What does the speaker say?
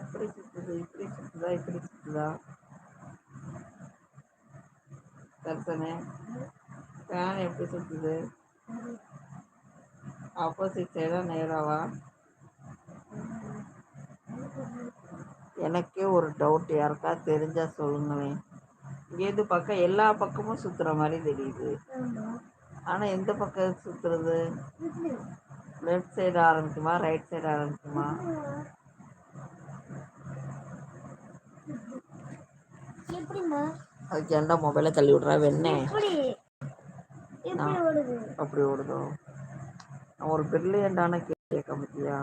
எப்படி சுத்துது? இப்படி சுத்துதா, இப்படி சுத்துதா? தர்சனே, ஃபேன் எப்படி சுத்துது? ஆப்போசிட் சைடா நேராவா? எனக்கே ஒரு டவுட், யாருக்கா தெரிஞ்சா சொல்லுங்களேன். எது பக்கம் எல்லா பக்கமும் சுத்துற மாதிரி தெரியுது, ஆனா எந்த பக்கம் சுத்துறது? லெஃப்ட் சைடு ஆரம்பிக்குமா, ரைட் சைடு ஆரம்பிக்குமா? அதுக்கு ஏன்டா மொபைலை தள்ளி விட்றா வெண்ணே? அப்படி ஓடுதோ? ஒரு பிரில்லியண்டான கேட்க பத்தியா?